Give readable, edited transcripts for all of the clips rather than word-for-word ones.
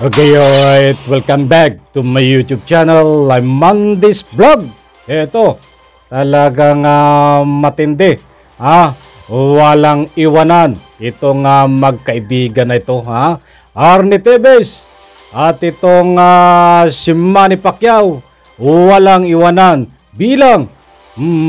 Okay, alright. Welcome back to my YouTube channel. I'm Mandy's Vlog. Ito, talagang matindi. Walang iwanan. Itong magkaibigan na ito. Arnie Tevez at itong si Manny Pacquiao. Walang iwanan bilang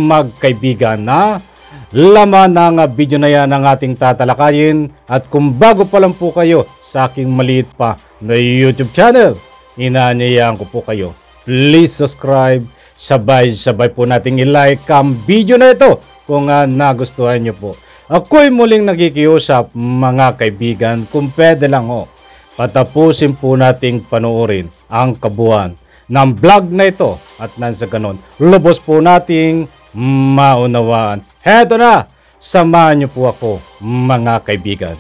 magkaibigan na. Laman ng video na yan ang ating tatalakayin. At kung bago pa lang po kayo sa aking maliit pa na YouTube channel, inaanyayahan ko po kayo, please subscribe. Sabay po nating i-like ang video na ito kung nagustuhan nyo po. Ako'y muling nakikiusap mga kaibigan, kung pwede lang patapusin po nating panoorin ang kabuuan ng vlog na ito at nang sa ganon, lubos po nating maunawaan. Heto na, samahan nyo po ako mga kaibigan.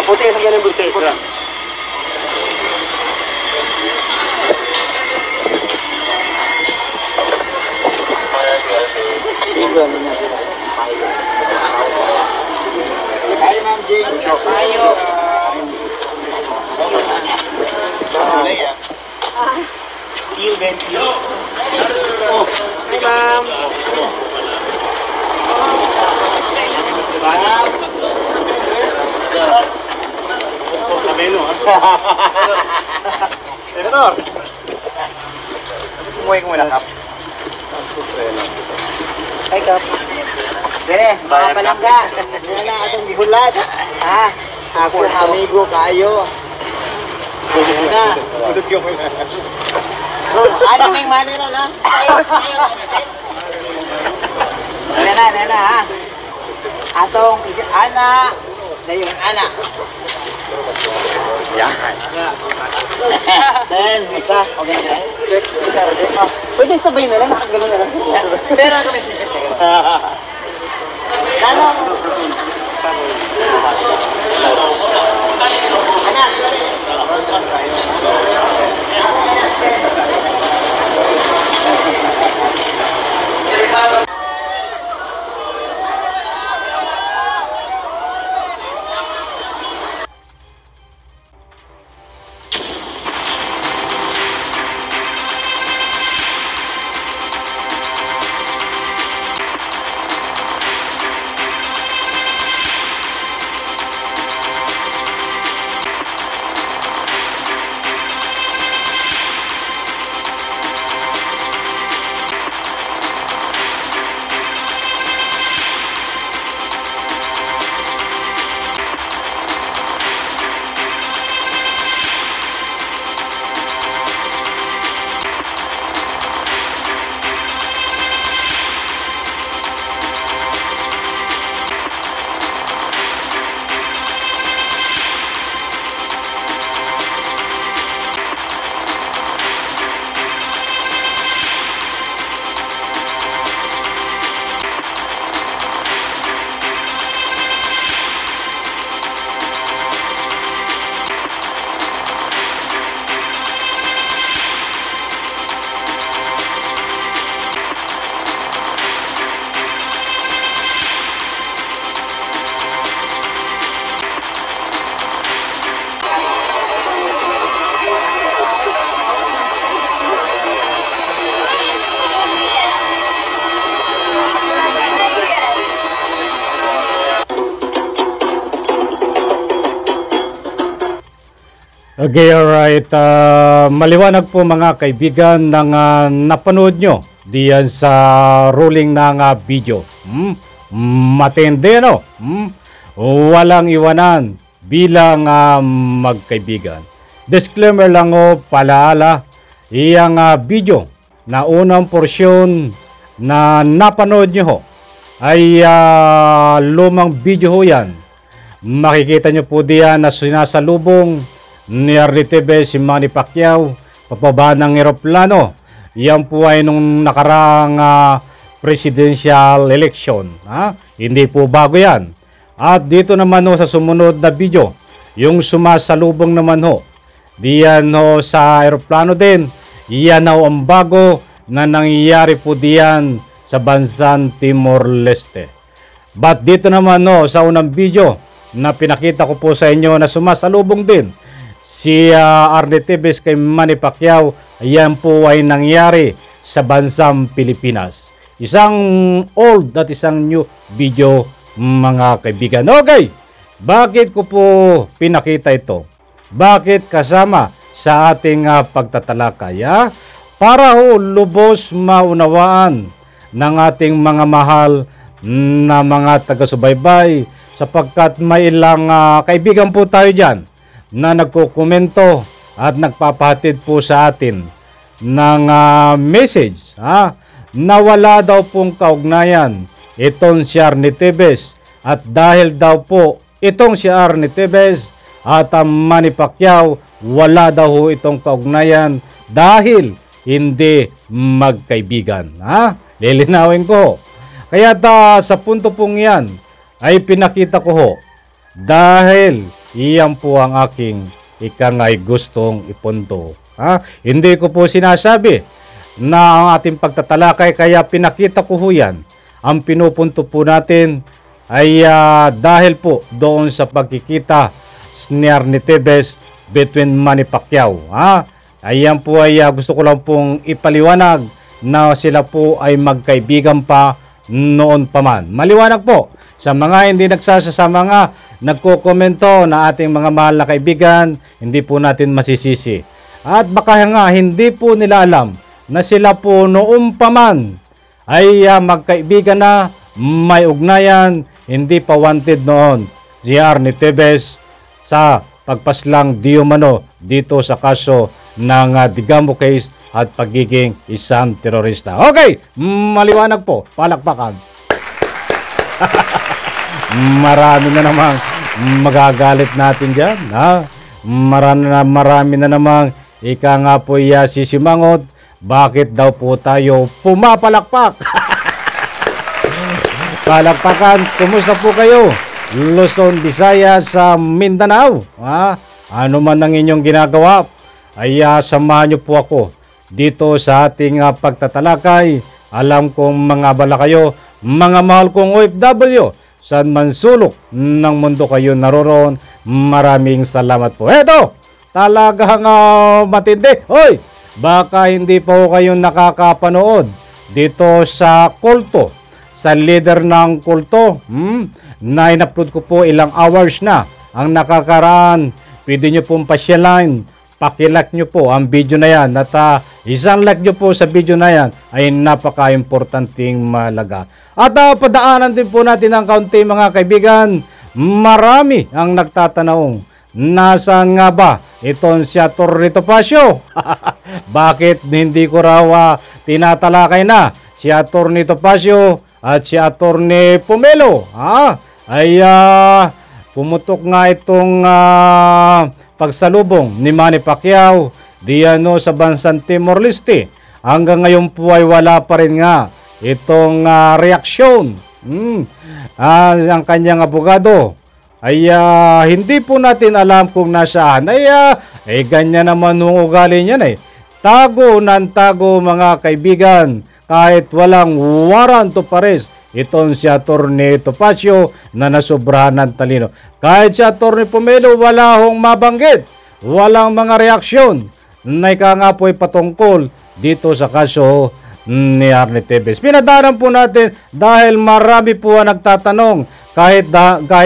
Puti sa ganun buti. Hi, Ma'am Jing. Ayo. Feel venti. Oh, hi, Ma'am. Kamelo, Senator. Umuwi ko muna, Kap. Hi, Kap. Dere, mga palangga. Nga na atong gibulat. Ako amigo kayo. Na. Udot ko muna. Ano may mani na na? Nena, ha? Atong anak. Dayong anak. Yan. Dan, basta. Okay na. Pwede sabay na lang. Nakagano na lang. Pero kami. Ano? Anak. Okay, alright. Maliwanag po mga kaibigan ng napanood nyo diyan sa ruling ng video. Matindi, no? Walang iwanan bilang magkaibigan. Disclaimer lang palaala, iyang video na unang porsyon na napanood nyo ay lumang video yan. Makikita nyo po diyan na sinasalubong ni Arnie Tevez si Manny Pacquiao papaba ng eroplano. Yan po ay nung nakaraang presidential election. Hindi po bago yan. At dito naman sa sumunod na video, yung sumasalubong naman diyan ho sa aeroplano din. Yan ho ang bago na nangyayari po diyan sa bansang Timor-Leste. But dito naman no, sa unang video na pinakita ko po sa inyo na sumasalubong din si Arnie Tevez kay Manny Pacquiao, yan po ay nangyari sa bansang Pilipinas. Isang old at isang new video mga kaibigan. Okay, bakit ko po pinakita ito? Bakit kasama sa ating pagtatalakay? Para ho lubos maunawaan ng ating mga mahal na mga taga-subaybay, sapagkat may ilang kaibigan po tayo dyan na nagkukomento at nagpapahatid po sa atin ng message na wala daw pong kaugnayan itong si Arnie Tevez, at dahil daw po itong si Arnie Tevez at Manny Pacquiao wala daw ho itong kaugnayan dahil hindi magkaibigan. Lilinawin ko. Kaya sa punto pong yan ay pinakita ko ho dahil iyan po ang aking ikangay gustong ipunto. Hindi ko po sinasabi na ang ating pagtatalakay, kaya pinakita ko ho yan. Ang pinupunto po natin ay dahil po doon sa pagkikita ni Arnie Tevez between Manny Pacquiao. Ayan po ay gusto ko lang pong ipaliwanag na sila po ay magkaibigan pa noon pa man. Maliwanag po sa mga hindi nagsasama nga nagko-komento na ating mga mahal na kaibigan, hindi po natin masisisi. At baka nga hindi po nila alam na sila po noon pa man ay magkaibigan na, may ugnayan, hindi pa wanted noon si Arnie Tevez sa pagpaslang di umano dito sa kaso ng Digamo case at pagiging isang terorista. Okay, maliwanag po, palakpakan. Marami na namang magagalit natin dyan. Marami na namang ika nga po sisimangot. Bakit daw po tayo pumapalakpak? Palakpakan, kumusta po kayo? Luzon, Visayas, sa Mindanao. Ano man ang inyong ginagawa, ay samahan niyo po ako dito sa ating pagtatalakay. Alam kong mga bala kayo, mga mahal kong OFW, saan man sulok ng mundo kayo naroroon. Maraming salamat po. Eto, talagang matindi. Hoy, baka hindi pa po kayo nakakapanood dito sa kulto, sa leader ng kulto. Na in-upload ko po ilang hours na ang nakakaraan. Pwede nyo pong pasyalan, pakilike nyo po ang video na yan, at isang like nyo po sa video na yan ay napaka-importanting malaga. At padaanan din po natin ang kaunti mga kaibigan. Marami ang nagtatanong, nasaan nga ba itong si Atty. Topacio? Bakit hindi ko raw tinatalakay na si Atty. Topacio at si Atty. Pomelo? Ay pumutok nga itong pagsalubong ni Manny Pacquiao diyan sa bansang Timor-Leste. Hanggang ngayon po ay wala pa rin nga itong reaksyon. Ang kanyang abogado ay hindi po natin alam kung nasaan. Ay ganyan naman ang ugali niyan. Tago ng tago mga kaibigan, kahit walang warrant of arrest itong si Atty. Topacio na nasobrahan ng talino. Kahit si Atty. Pomelo wala hong mabanggit, walang mga reaksyon na nga po ay patungkol dito sa kaso ni Arnie Tevez. Pinadaran po natin dahil marami po ang nagtatanong kahit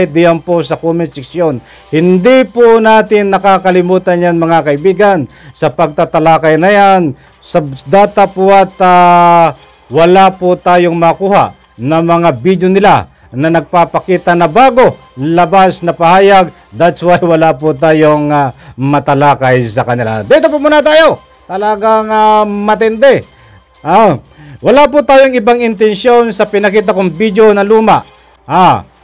diyan po sa comment section. Hindi po natin nakakalimutan yan mga kaibigan sa pagtatalakay na yan. Sa data po at wala po tayong makuha na mga video nila na nagpapakita na bago labas na pahayag. That's why wala po tayong matalakay sa kanila. Dito po muna tayo. Talagang matindi. Wala po tayong ibang intensyon sa pinakita kong video na luma.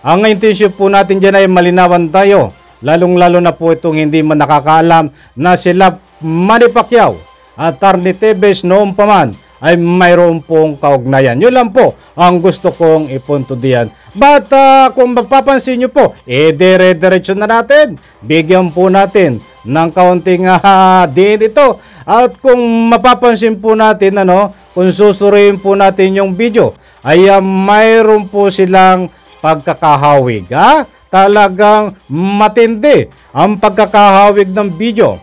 Ang intensyon po natin dyan ay malinawan tayo. Lalong-lalo na po itong hindi man nakakaalam na sila Manny Pacquiao at Arnie Tevez noong pa man ay mayroon pong kaugnayan. Yun lang po ang gusto kong ipunto diyan. But kung mapapansin nyo po, dire-diretso na natin. Bigyan po natin ng kaunting diin ito. At kung mapapansin po natin, kung susuriin po natin yung video, ay mayroon po silang pagkakahawig. Talagang matindi ang pagkakahawig ng video.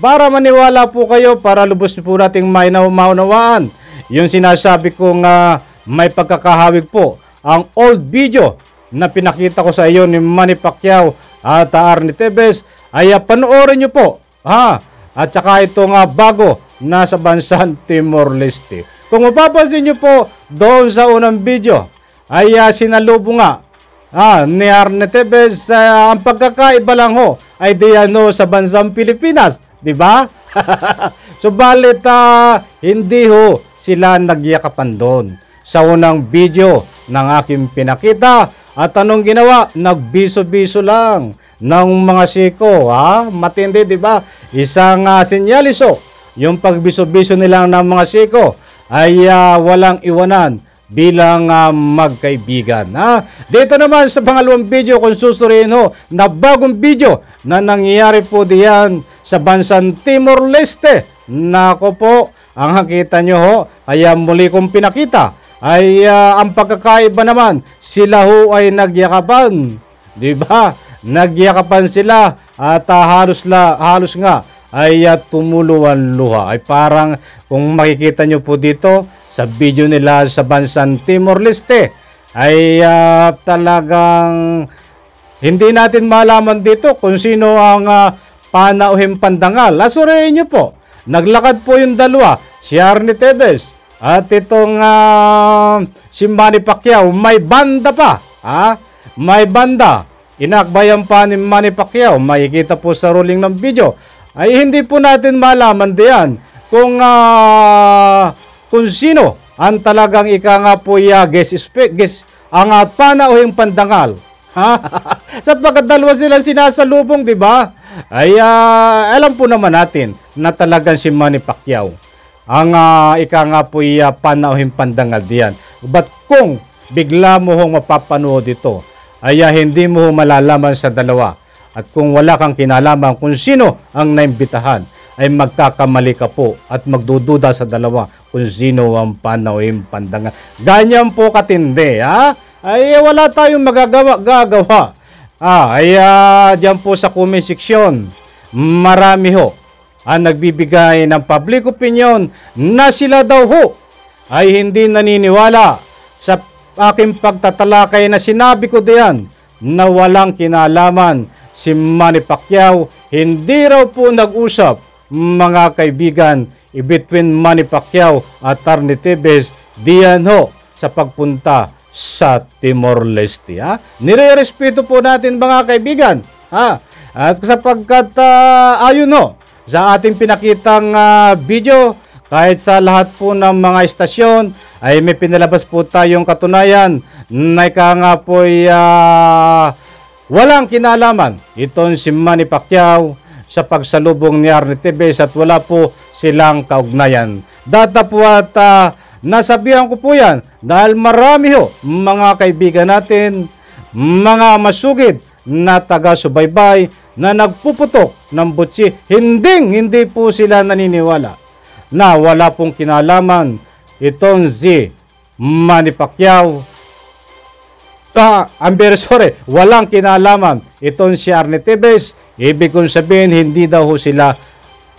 Para maniwala po kayo, para lubos po nating maunawaan yung sinasabi kong may pagkakahawig po. Ang old video na pinakita ko sa iyo ni Manny Pacquiao at Arnie Tevez ay panoorin nyo po. At saka ito bago nasa bansang Timor-Leste. Kung mapapansin nyo po doon sa unang video ay sinalubong ni Arnie Tevez. Ang pagkakaiba lang ay diyan sa bansang Pilipinas, di ba? Subalit hindi sila nagyakapan doon sa unang video ng aking pinakita. At anong ginawa? Nagbiso-biso lang ng mga siko. Matindi, di ba? Isang senyaliso. Yung pagbiso-biso nilang ng mga siko ay walang iwanan bilang magkaibigan. Dito naman sa pangalawang video, kung susuriin na bagong video na nangyayari po diyan sa bansang Timor-Leste. Nako po, ang nakita nyo kaya muli kong pinakita ay ang pagkakaiba naman, sila ay nagyakapan. Di ba? Nagyakapan sila at halos nga ay tumuluan luha. Ay parang kung makikita nyo po dito sa video nila sa bansang Timor-Leste ay talagang hindi natin malaman dito kung sino ang panauhing pandangal. Suriin nyo po, naglakad po yung dalawa, si Arnie Tevez at itong si Manny Pacquiao. May banda pa. May banda. Inakbayan pa ni Manny Pacquiao. Makikita po sa rolling ng video. Ay hindi po natin malaman diyan kung sino ang talagang po guess ang panauhing pandangal. Sapagkat dalawa sila sinasalubong, di ba? Ay alam po naman natin na talagang si Manny Pacquiao ang po panauhing pandangal diyan. But kung bigla mo mapapanood ito, ay hindi mo malalaman sa dalawa. At kung wala kang kinalaman kung sino ang naimbitahan, ay magkakamali ka po at magdududa sa dalawa kung sino ang panauhing pandangal. Ganyan po katindi, ay wala tayong gagawa. Diyan po sa comment section, marami ang nagbibigay ng public opinion na sila daw ay hindi naniniwala sa aking pagtatalakay na sinabi ko diyan na walang kinalaman si Manny Pacquiao. Hindi raw po nag-usap, mga kaibigan, between Manny Pacquiao at Arnie Tevez diyan sa pagpunta sa Timor-Leste. Nire-respeto po natin, mga kaibigan. At sapagkat ayon sa ating pinakitang video, kahit sa lahat po ng mga istasyon ay may pinalabas po tayong katunayan na walang kinalaman itong si Manny Pacquiao sa pagsalubong ni Arnie Tevez at wala po silang kaugnayan. Data po at nasabihan ko po yan dahil marami mga kaibigan natin, mga masugid na taga-subaybay na nagpuputok ng butsi. Hindi po sila naniniwala na wala pong kinalaman itong si Manny Pacquiao. Walang kinalaman itong si Arnie Tevez. Ibig kong sabihin, hindi daw sila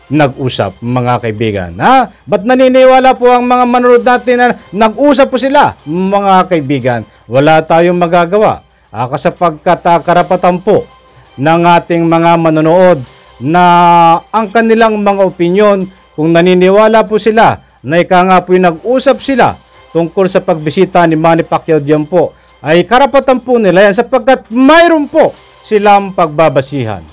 nag-usap, mga kaibigan. Ba't naniniwala po ang mga manonood natin na nag-usap po sila, mga kaibigan? Wala tayong magagawa. Kasapagkat karapatan po ng ating mga manonood na ang kanilang mga opinyon, kung naniniwala po sila na po yung nag-usap sila tungkol sa pagbisita ni Manny Pacquiao diyan po, ay karapatan po nila yan sapagkat mayroon po silang pagbabasihan.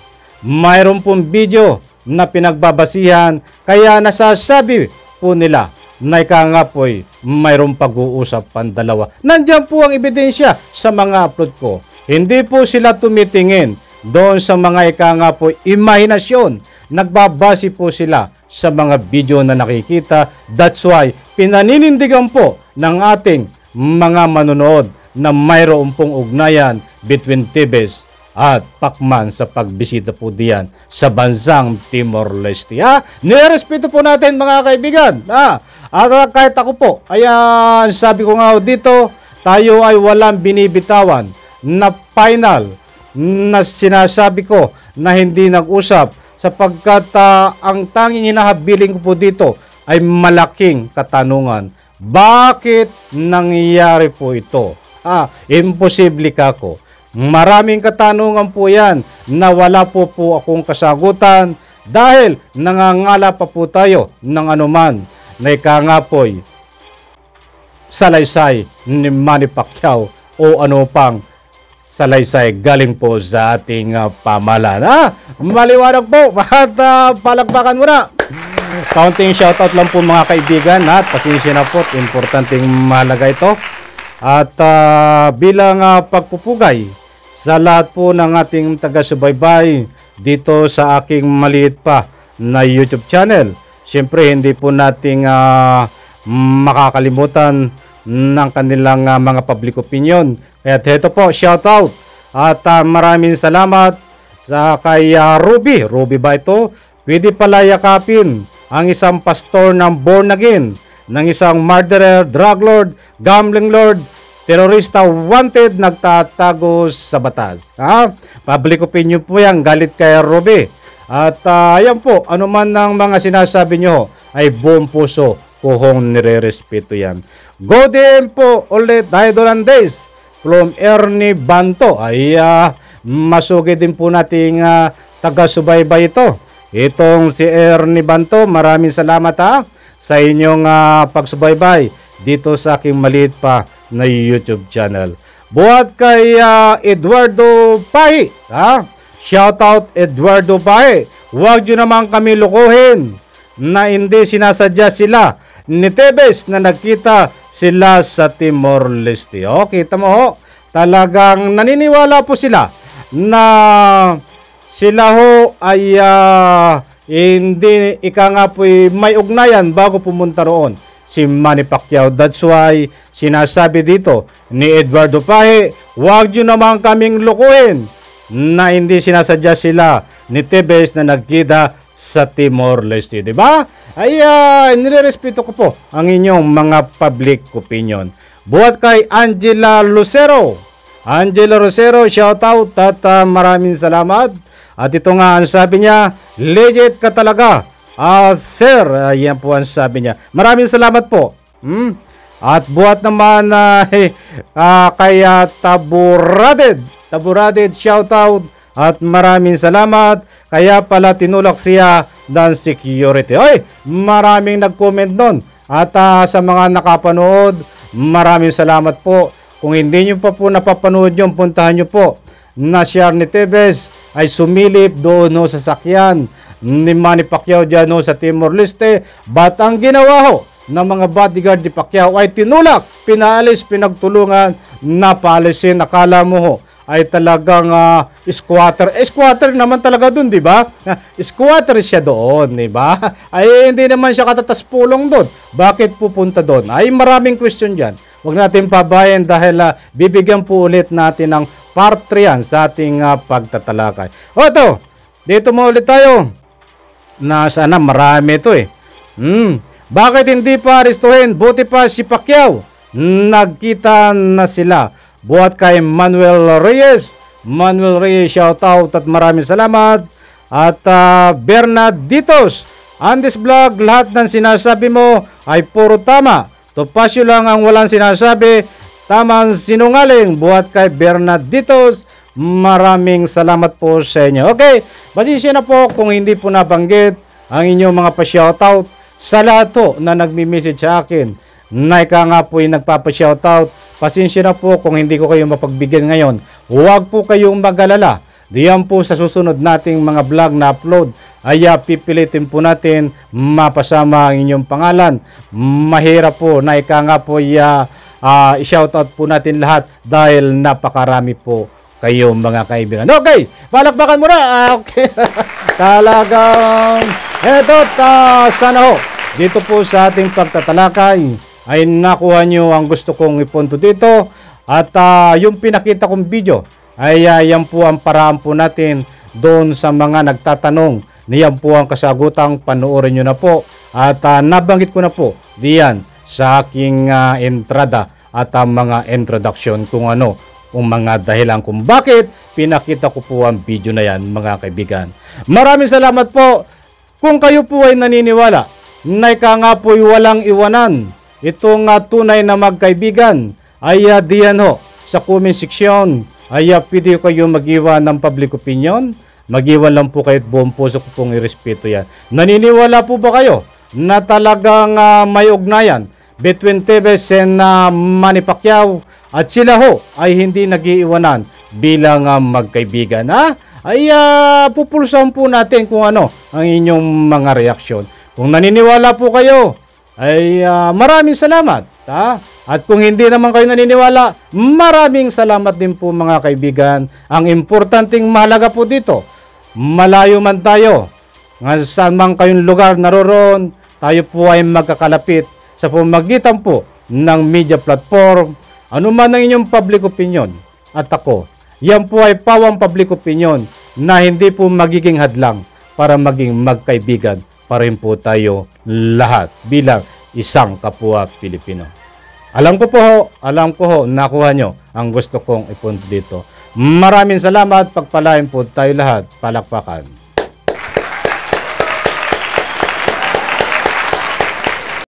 Mayroon pong video na pinagbabasihan, kaya nasasabi po nila na po'y mayroong pag-uusap ang dalawa. Nandiyan po ang ebidensya sa mga upload ko. Hindi po sila tumitingin doon sa mga po'y imahinasyon. Nagbabase po sila sa mga video na nakikita. That's why pinaninindigan po ng ating mga manonood na mayroon pong ugnayan between Tevez at pakman sa pagbisita po diyan sa bansang Timor-Leste. Nirespeto po natin mga kaibigan. At kahit ako po, ayan, sabi ko nga dito, tayo ay walang binibitawan na final na sinasabi ko na hindi nag-usap sapagkat ang tanging hinahabiling ko po dito ay malaking katanungan. Bakit nangyayari po ito? Imposible kako. Maraming katanungan po yan na wala po akong kasagutan dahil nangangala pa po tayo ng anuman na ikangapoy salaysay ni Manny Pacquiao o ano pang salaysay galing po sa ating pamahalaan. Maliwanag po at palakpakan muna. Counting shoutout lang po mga kaibigan at pasensya na po, importanteng mahalaga ito. At bilang pagpupugay sa lahat po ng ating taga-subaybay dito sa aking maliit pa na YouTube channel. Siyempre hindi po nating makakalimutan ng kanilang mga public opinion. At ito po, shoutout. At maraming salamat sa kay Ruby ba ito? Pwede pala yakapin ang isang pastor ng born again, ng isang murderer, drug lord, gambling lord, terorista wanted nagtatago sa batas. Public opinion po yan, galit kay Ruby. At ayan po, anuman ng mga sinasabi nyo ay buong puso kuhong nire-respeto yan. Go din po ulit, Idol and Days from Ernie Banto. Ay masugi din po nating taga-subaybay ito. Itong si Ernie Banto, maraming salamat sa inyong pagsubaybay dito sa aking maliit pa na YouTube channel. Buhat kay Eduardo Pahi. Shout out Eduardo Pahi. Huwag nyo naman kami lukuhin na hindi sinasadya sila ni Tebes na nagkita sila sa Timor-Leste. Kita mo ho, talagang naniniwala po sila na sila ho ay hindi may ugnayan bago pumunta roon si Manny Pacquiao. That's why sinasabi dito ni Eduardo Pahi, huwag nyo naman kaming lukuhin na hindi sinasadya sila ni Tebes na nagkita sa Timor-Leste, di ba? Ay nirerespeto ko po ang inyong mga public opinion. Buhat kay Angela Lucero. Angela Lucero, shout out at maraming salamat. At ito nga ang sabi niya, legit ka talaga. Sir, yan po ang sabi niya. Maraming salamat po. At buhat naman kay Taburaded, shout out. At maraming salamat. Kaya pala tinulak siya ng security. Maraming nag-comment doon. At sa mga nakapanood, maraming salamat po. Kung hindi nyo pa po napapanood yun, puntahan nyo po na siya ni Tebes ay sumilip doon sa sakyan ni Manny Pacquiao dyan sa Timor-Leste. But ang ginawa ho ng mga bodyguard ni Pacquiao ay tinulak, pinaalis, pinagtulungan, napaalisin. Akala mo ho ay talagang squatter. Squatter naman talaga doon, di ba? Squatter siya doon, di ba? Ay hindi naman siya katatas-pulong doon. Bakit pupunta doon? Ay maraming question dyan. Huwag natin pabayan dahil bibigyan po ulit natin ng part 3 yan sa ating pagtatalakay. Ito, dito mo ulit tayo. Na sana marami ito Bakit hindi pa arestuhin? Buti pa si Pacquiao. Nagkita na sila. Buhat kay Manuel Reyes. Manuel Reyes, shout out at maraming salamat. At Bernarditos, on this vlog, lahat ng sinasabi mo ay puro tama. Topasyo lang ang walang sinasabi. Tamang sinungaling. Buhat kay Bernarditos. Maraming salamat po sa inyo. Okay, pasensya na po kung hindi po nabanggit ang inyong mga pa-shoutout sa lahat po na nagmi-message sa akin. Na nga po yung nagpapa-shoutout. Pasensya na po kung hindi ko kayo mapagbigyan ngayon. Huwag po kayong mag-alala. Diyan po sa susunod nating mga vlog na upload ay pipilitin po natin mapasama ang inyong pangalan. Mahirap po na nga po i-shoutout po natin lahat dahil napakarami po kayo mga kaibigan. Okay, palakpakan mo na. Okay. Talagang eto, sana ho dito po sa ating pagtatalakay ay nakuha nyo ang gusto kong ipunto dito. At yung pinakita kong video ay yan po ang paraan po natin doon sa mga nagtatanong. Niyan po ang kasagutang, panoorin nyo na po. At nabanggit ko na po diyan sa aking entrada at mga introduction kung ano ang mga dahilan kung bakit pinakita ko po ang video na yan, mga kaibigan. Maraming salamat po. Kung kayo po ay naniniwala na ika nga po'y walang iwanan, itong tunay na magkaibigan, ay diyan ho sa comment section ay pwede kayo mag-iwan ng public opinion. Mag-iwan lang po kayo at buong puso ko pong irespeto yan. Naniniwala po ba kayo na talagang may ugnayan between Tevez and Manny Pacquiao at sila ho ay hindi nag-iiwanan bilang magkaibigan? Ay pupulsahan po natin kung ano ang inyong mga reaksyon. Kung naniniwala po kayo ay maraming salamat. At kung hindi naman kayo naniniwala, maraming salamat din po, mga kaibigan. Ang importanteng mahalaga po dito, malayo man tayo, saan man kayong lugar naroroon, tayo po ay magkakalapit sa pamagitan po ng media platform, anuman ang inyong public opinion. At ako, yan po ay pawang public opinion na hindi po magiging hadlang para maging magkaibigan pa rin po tayo lahat bilang isang kapwa Pilipino. Alam ko ho, nakuha nyo ang gusto kong ipunto dito. Maraming salamat, pagpalain po tayo lahat, palakpakan.